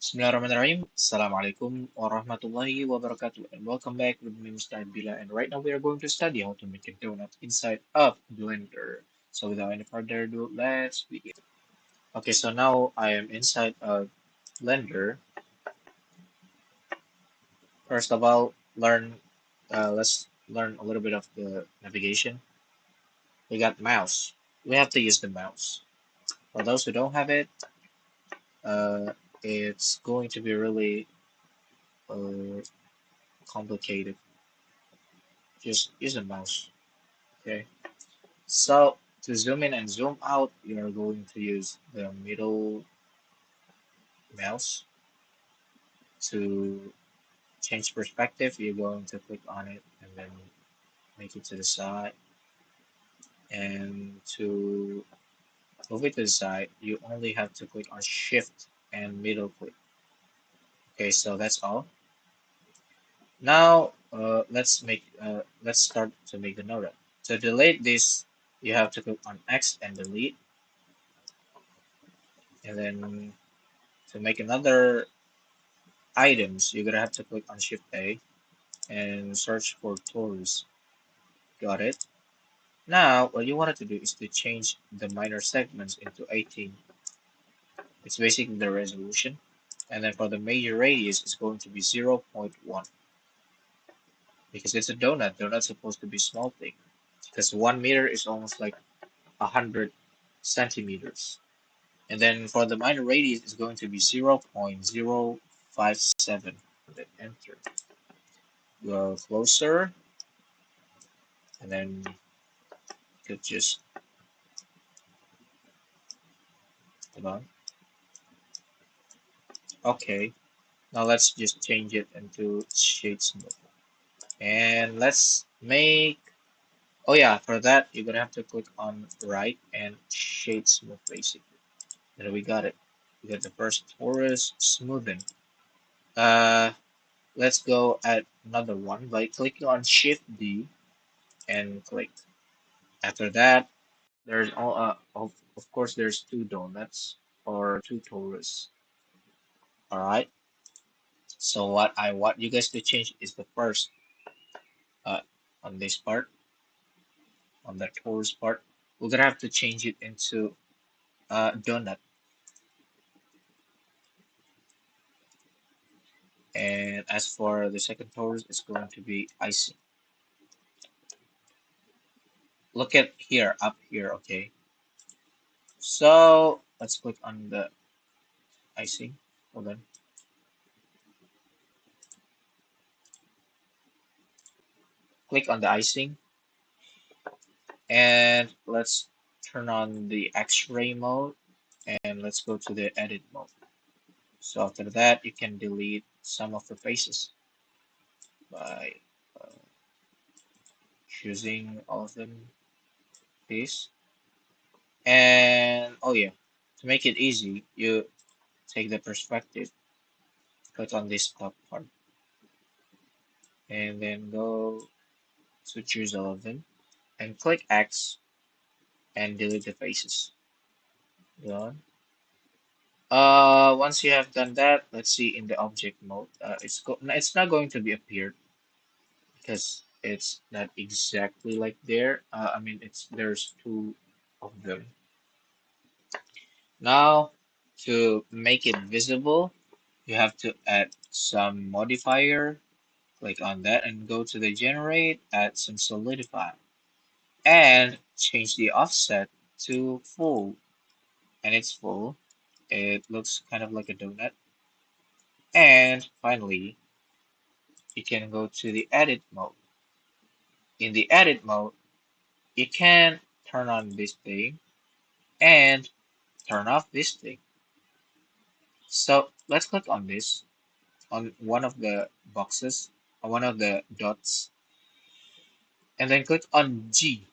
Bismillahirrahmanirrahim. Assalamualaikum warahmatullahi wabarakatuh. And welcome back with me, Musta'idz. And right now we are going to study how to make a donut inside of Blender. So without any further ado, let's begin. Okay, so now I am inside of Blender. First of all, let's learn a little bit of the navigation. We got mouse. We have to use the mouse. For those who don't have it, uh, it's going to be really uh, complicated. Just use the mouse. Okay. So to zoom in and zoom out, you are going to use the middle mouse. To change perspective, you're going to click on it and then make it to the side. And to move it to the side, you only have to click on Shift and middle click. Okay, so that's all. Now let's start to make the node. To delete this, you have to click on X and delete, and then to make another items, you're gonna have to click on Shift A and search for tools. Got it? Now, what you wanted to do is to change the minor segments into 18. It's basically the resolution. And then for the major radius, it's going to be 0.1 because it's a donut. Donut's supposed to be small thing because 1 meter is almost like 100 centimeters. And then for the minor radius, it's going to be 0.057. Then enter. Go closer, and then you could just hold on. Okay, now let's just change it into shades mode. And let's make, oh yeah, for that, you're gonna have to click on right and shades mode basically. There we got it. We got the first torus smoothen. Uh, let's go at another one by clicking on Shift D and click. After that, there's all, of course, there's two donuts or two torus. All right. So what I want you guys to change is the first, uh, on this part, on the torus part, we're gonna have to change it into donut. And as for the second torus, it's going to be icing. Look at here, up here, okay. So let's click on the icing. Hold on. Click on the icing, and let's turn on the X-ray mode, and let's go to the edit mode. So after that, you can delete some of the faces by uh, choosing all of them, this. And oh yeah, to make it easy, you take the perspective, click on this top part, and then go to choose all of them, and click X and delete the faces. Done. Once you have done that, let's see in the object mode. It's not going to be appeared because it's not exactly like there. I mean, there's two of them. Now, to make it visible, you have to add some modifier. Click on that and go to the generate, add some solidify, and change the offset to full. And it's full. It looks kind of like a donut. And finally, you can go to the edit mode. In the edit mode, you can turn on this thing and turn off this thing. So let's click on this, on one of the boxes, on one of the dots, and then click on G.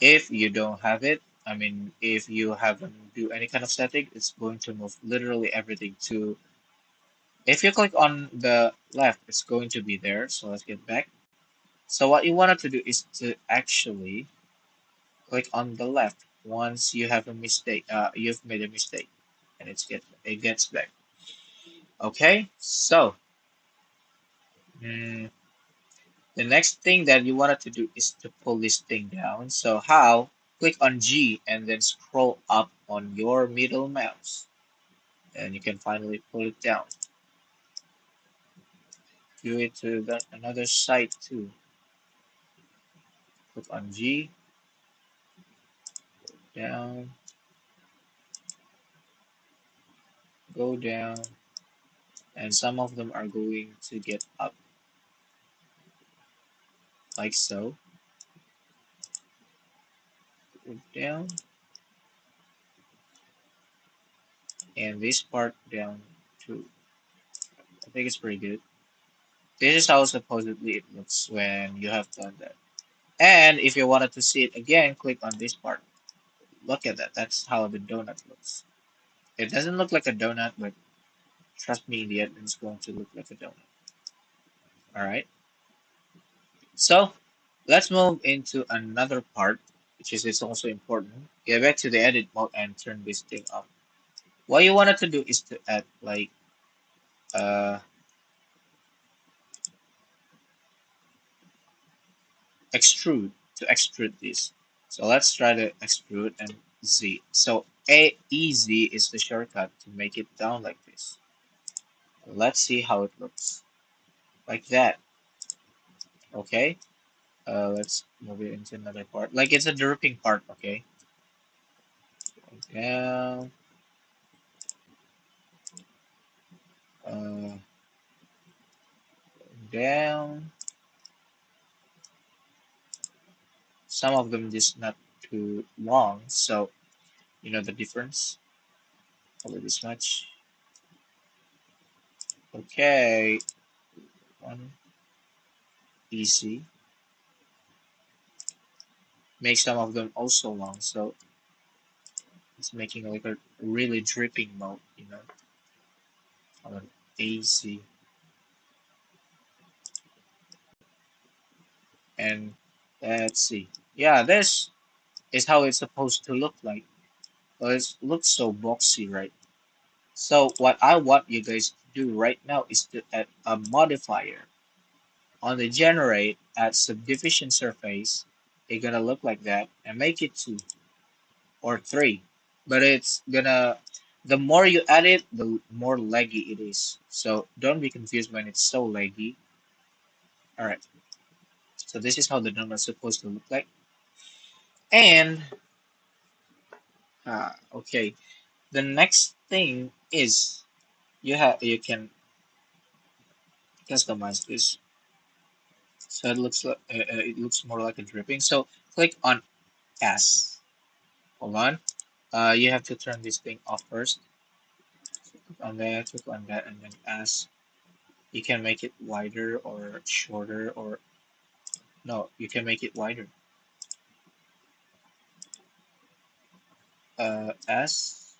If you don't have it, I mean, if you haven't do any kind of setting, it's going to move literally everything to. If you click on the left, it's going to be there. So let's get back. So what you wanted to do is to actually click on the left once you have a mistake. You've made a mistake, and it gets back. Okay, so mm, the next thing that you wanted to do is to pull this thing down. So how? Click on G and then scroll up on your middle mouse. And you can finally pull it down. Do it to that another side too. Click on G, down, go down, and some of them are going to get up like so. Go down, and this part down too. I think it's pretty good. This is how supposedly it looks when you have done that. And if you wanted to see it again, click on this part. Look at that. That's how the donut looks. It doesn't look like a donut, but trust me, in the end, it's going to look like a donut. All right. So let's move into another part, which is also important. Get back to the edit mode and turn this thing up. What you wanted to do is to add like uh extrude to extrude this. So let's try to extrude and Z. So A easy is the shortcut to make it down like this. Let's see how it looks. Like that. Okay. Let's move it into another part. Like it's a dripping part, okay? Down, uh, down. Some of them just not too long, so you know the difference. Probably this much. Okay, one easy. Make some of them also long, so it's making like a really dripping mode, you know, on an easy. And let's see. Yeah, this is how it's supposed to look like. Well, it looks so boxy, right? So what I want you guys to do right now is to add a modifier on the generate at subdivision surface. It's gonna look like that and make it 2 or 3. But it's gonna the more you add it, the more laggy it is. So don't be confused when it's so laggy. Alright, so this is how the donut is supposed to look like. And okay, the next thing is you can customize this. So it looks more like a dripping. So click on S. Hold on. You have to turn this thing off first. Click on there, click on that, and then S. You can make it wider or shorter, or no, you can make it wider. S.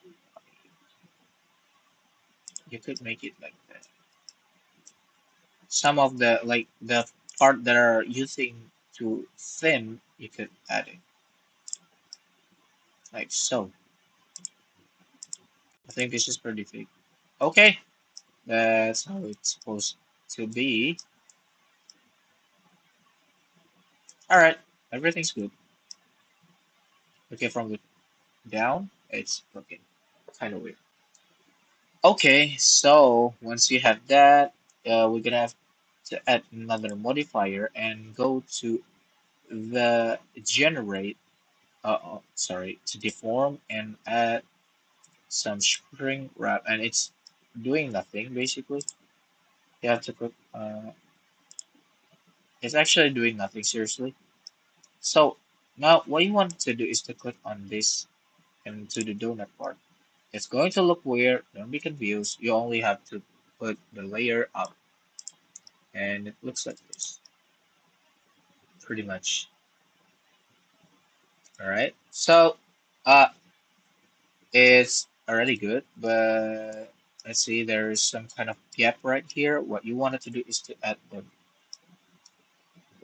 You could make it like that. Some of the like the part that are using to thin, you could add it like so. I think this is pretty big. Okay, that's how it's supposed to be. All right, everything's good. Okay, from the down, it's okay. Kind of weird. Okay, so once you have that, we're gonna have to add another modifier and go to the generate. Sorry, to deform and add some shrink wrap, and it's doing nothing basically. You have to put. It's actually doing nothing seriously. So now what you want to do is to click on this and to the donut part. It's going to look weird, don't be confused. You only have to put the layer up and it looks like this, pretty much. Alright, so uh, it's already good, but let's see, there's some kind of gap right here. What you wanted to do is to add the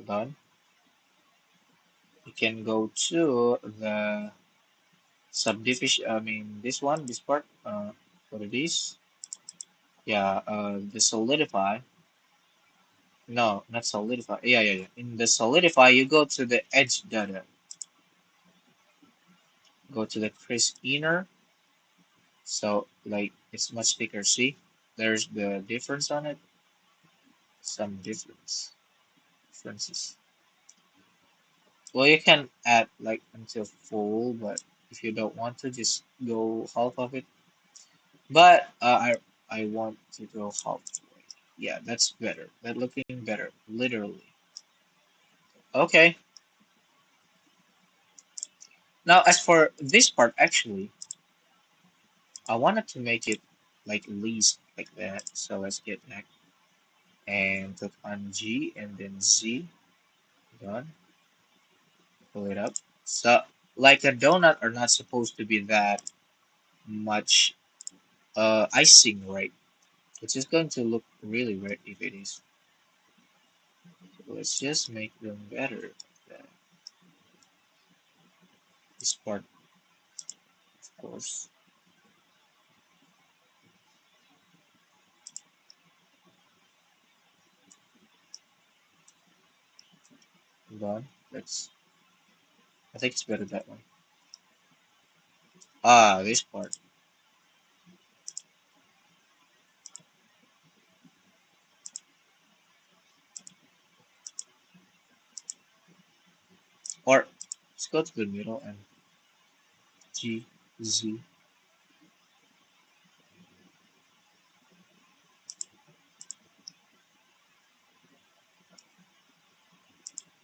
done. You can go to the subdivision, I mean this one, this part, go to this, Yeah, the solidify. No, not solidify. Yeah, yeah, yeah. In the solidify, you go to the edge data. Go to the crease inner. So like it's much thicker. See, there's the difference on it. Some differences. Well, you can add like until full, but if you don't want to, just go half of it. But I want to go half. Yeah, that's better. That looking better, literally. Okay. Now, as for this part, actually, I wanted to make it like least like that. So let's get back and click on G and then Z. Done. Pull it up. So, like a donut are not supposed to be that much icing, right? It's just going to look really weird if it is. So let's just make them better. Like this part, of course, done. Let's. I think it's better that way. Ah, this part. Or let's go to the middle and G, Z,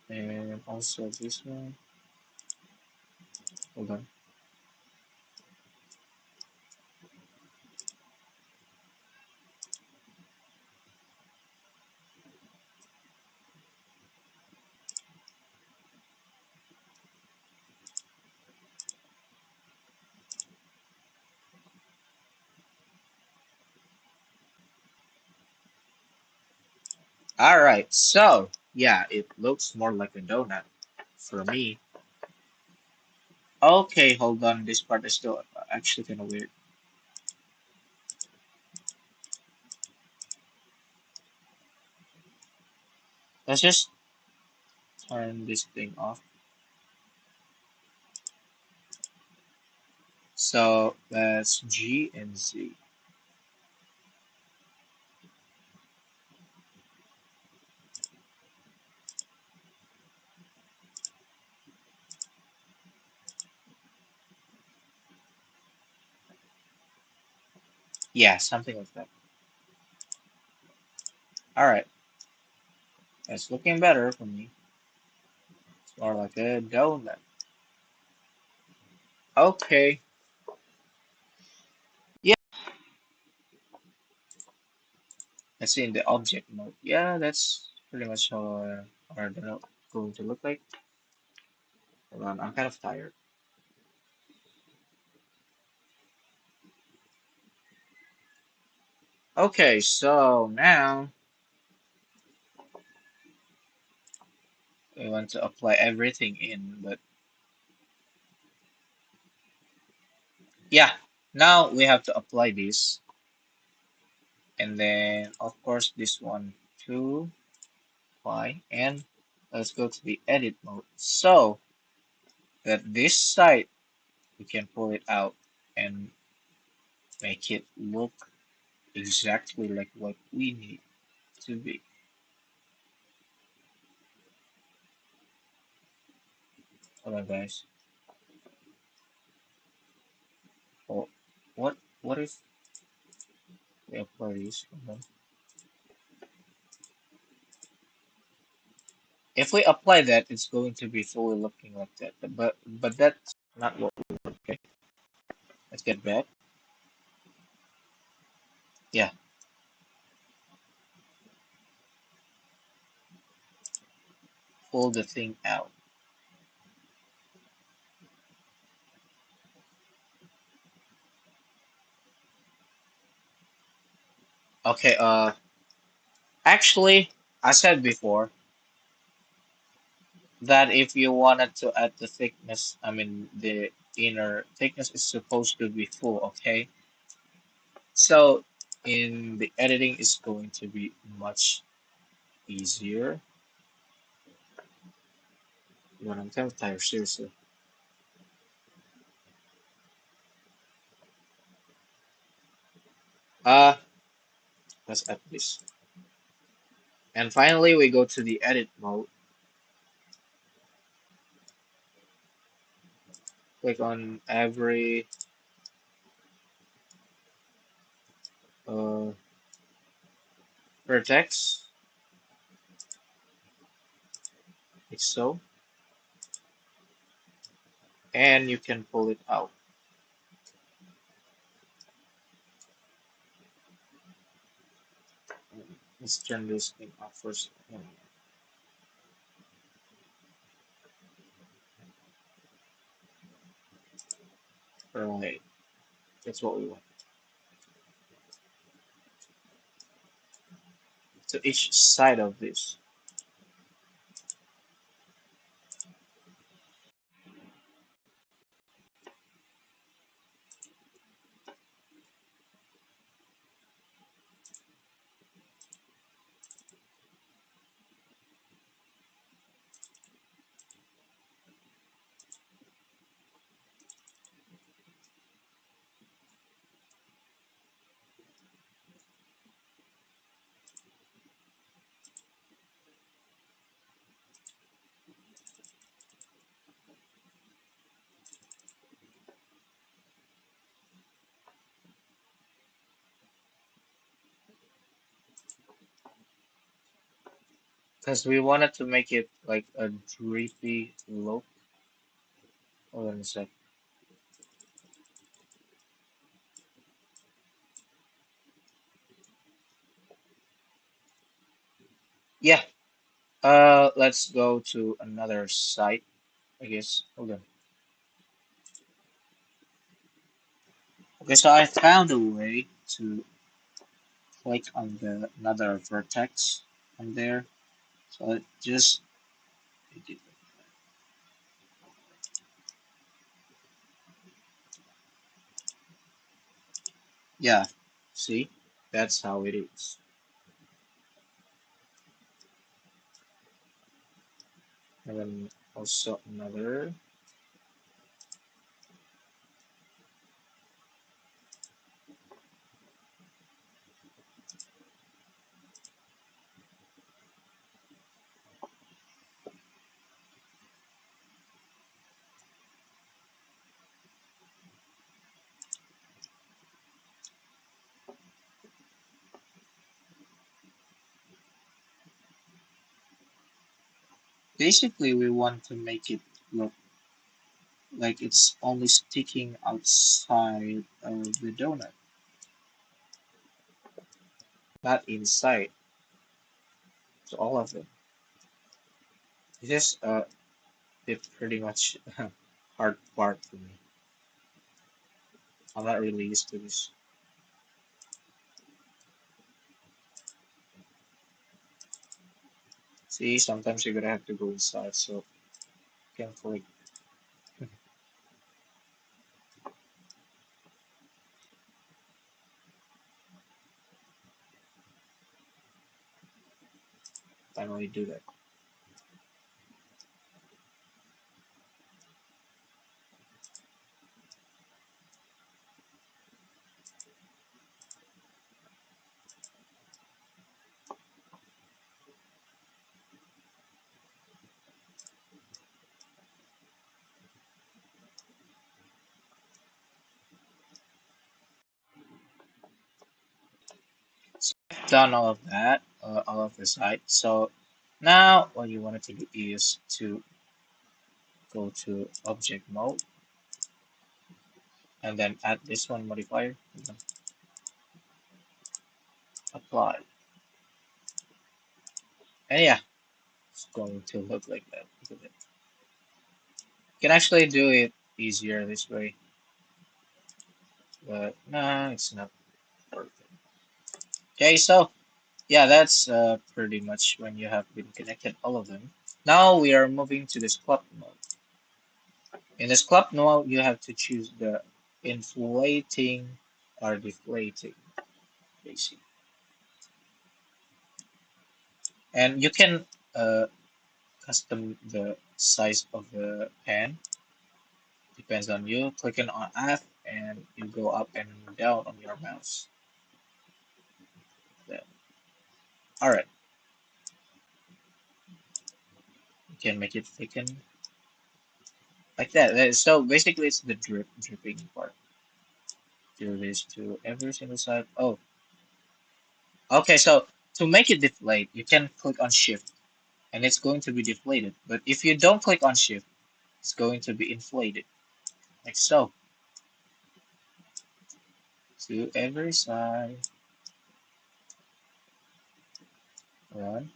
and also this one. Hold on. Alright, so yeah, it looks more like a donut for me. Okay, hold on. This part is still actually kind of weird. Let's just turn this thing off. So that's G and Z. Yeah, something like that. Alright, that's looking better for me. It's more like a donut. Okay, yeah, let's see in the object mode. Yeah, that's pretty much how our donut going to look like. Hold on, I'm kind of tired. Okay, so now we want to apply everything in, but yeah, now we have to apply this, and then of course this one too. Apply, and let's go to the edit mode. So that this side we can pull it out and make it look exactly like what we need to be. Hold on, guys. Oh, what if we apply this? Hold on. If we apply that, it's going to be fully looking like that. But that's not what we want. Okay, let's get back. Yeah, pull the thing out. Okay, actually, I said before that if you wanted to add the thickness, I mean the inner thickness is supposed to be full, okay? So in the editing is going to be much easier. But I'm kind of tired, seriously. Uh, let's add this. And finally, we go to the edit mode. Click on every uh, vertex, like so, and you can pull it out. Let's turn this thing off first. Right, that's what we want. So each side of this, because we wanted to make it like a drippy look. Hold on a sec. Yeah. Let's go to another site, I guess. Hold on. Okay, so I found a way to click on the another vertex on there. So it just yeah, see, that's how it is. And then also another. Basically, we want to make it look like it's only sticking outside of the donut, not inside. So all of them. This is the pretty much hard part for me. I'm not really used to this. See, sometimes you're gonna have to go inside, so you can click. Finally do that. So I've done all of that, all of the site. So now what you wanted to do is to go to object mode and then add this one modifier and then apply. And yeah, it's going to look like that. Look at it. You can actually do it easier this way, but nah, it's not perfect. Okay, so yeah, that's pretty much when you have been connected all of them. Now we are moving to the sculpt mode. In the sculpt mode, you have to choose the inflating or deflating. basic. And you can uh, custom the size of the pen. Depends on you. Clicking on F and you go up and down on your mouse. There. All right, you can make it thicken like that. So basically, it's the dripping part. Do this to every single side. Oh, okay. So to make it deflate, you can click on Shift, and it's going to be deflated. But if you don't click on Shift, it's going to be inflated, like so, to every side. Run.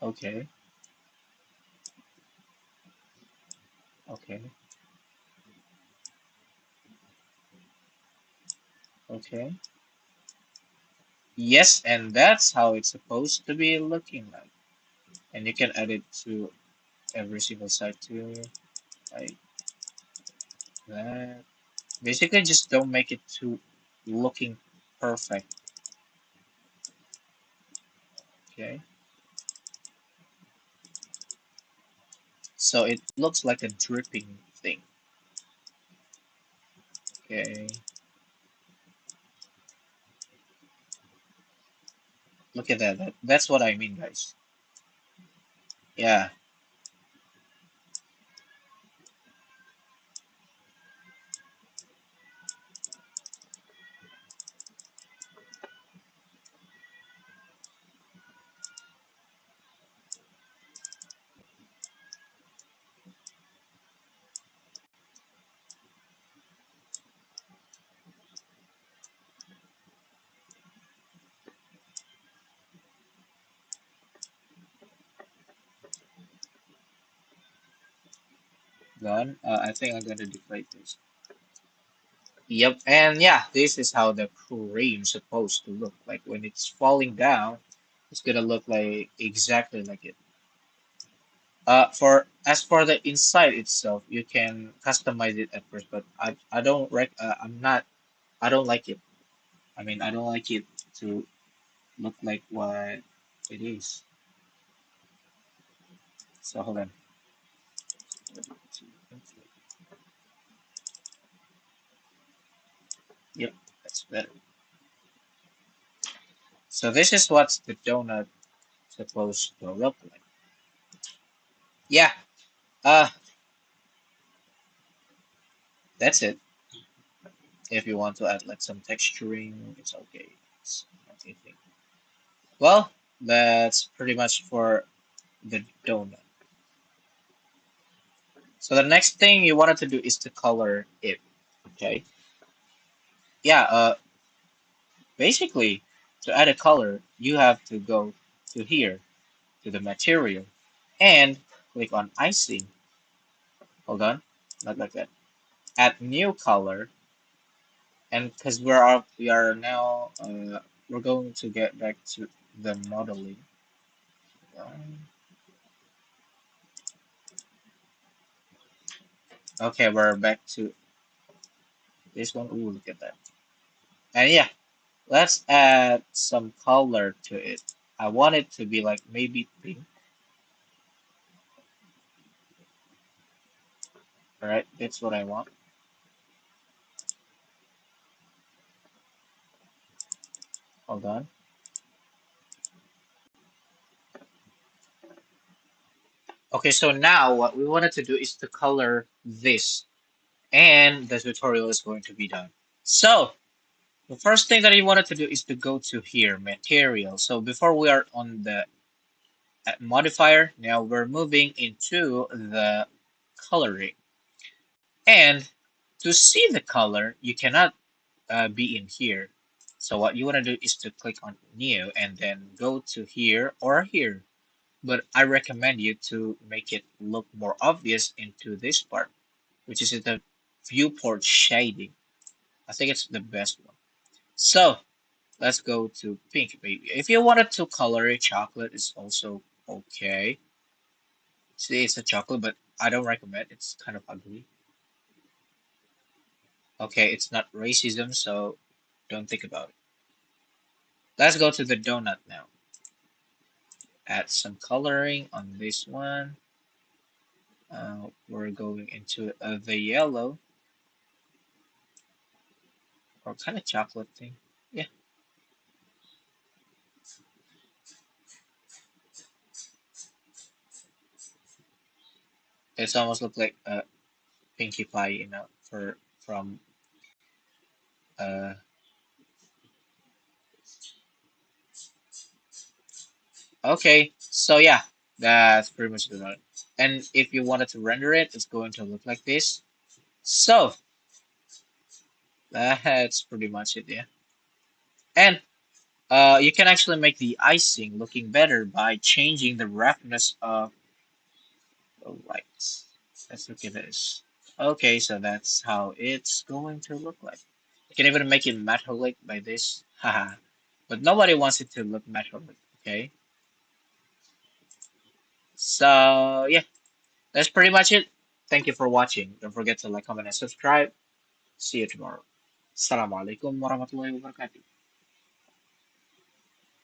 Okay. Okay. Okay. Yes, and that's how it's supposed to be looking like. And you can add it to every single side too, like that. Basically, just don't make it too looking perfect. Okay. So it looks like a dripping thing. Okay. Look at that. That's what I mean, guys. Yeah. Done. I think I'm gonna deflate this. Yep. And yeah, this is how the crane's supposed to look like when it's falling down. It's gonna look like exactly like it. For as for the inside itself, you can customize it at first, but I don't I'm not I don't like it. I mean, I don't like it to look like what it is. So hold on. Yep, that's better. So this is what the donut supposed to look like. Yeah. Uh, that's it. If you want to add like some texturing, it's okay. It's not anything. Well, that's pretty much for the donut. So the next thing you wanted to do is to color it. Okay. Yeah. Basically, to add a color, you have to go to here to the material and click on icing. Hold on, not like that. Add new color, and because we are now we're going to get back to the modeling. Okay, we're back to this one. Ooh, look at that. And yeah, let's add some color to it. I want it to be like maybe pink. All right, that's what I want. Hold on. Okay, so now what we wanted to do is to color this, and the tutorial is going to be done. So the first thing that you wanted to do is to go to here, material. So before we are on the modifier, now we're moving into the coloring. And to see the color, you cannot be in here. So what you want to do is to click on new and then go to here or here. But I recommend you to make it look more obvious into this part, which is the viewport shading. I think it's the best one. So let's go to pink, baby. If you wanted to color it chocolate, it's also okay. See, it's a chocolate, but I don't recommend. It's kind of ugly. Okay, it's not racism, so Don't think about it. Let's go to the donut now. Add some coloring on this one. We're going into the yellow or kind of chocolate thing. Yeah, it's almost look like a Pinkie Pie, for from uh. Okay, so yeah, that's pretty much the one. And if you wanted to render it, it's going to look like this. So that's pretty much it, yeah. And you can actually make the icing looking better by changing the roughness of the lights. Let's look at this. Okay, so that's how it's going to look like. You can even make it metallic by this. Haha. But nobody wants it to look metallic, okay? So yeah, that's pretty much it. Thank you for watching. Don't forget to like, comment, and subscribe. See you tomorrow. Assalamualaikum warahmatullahi wabarakatuh.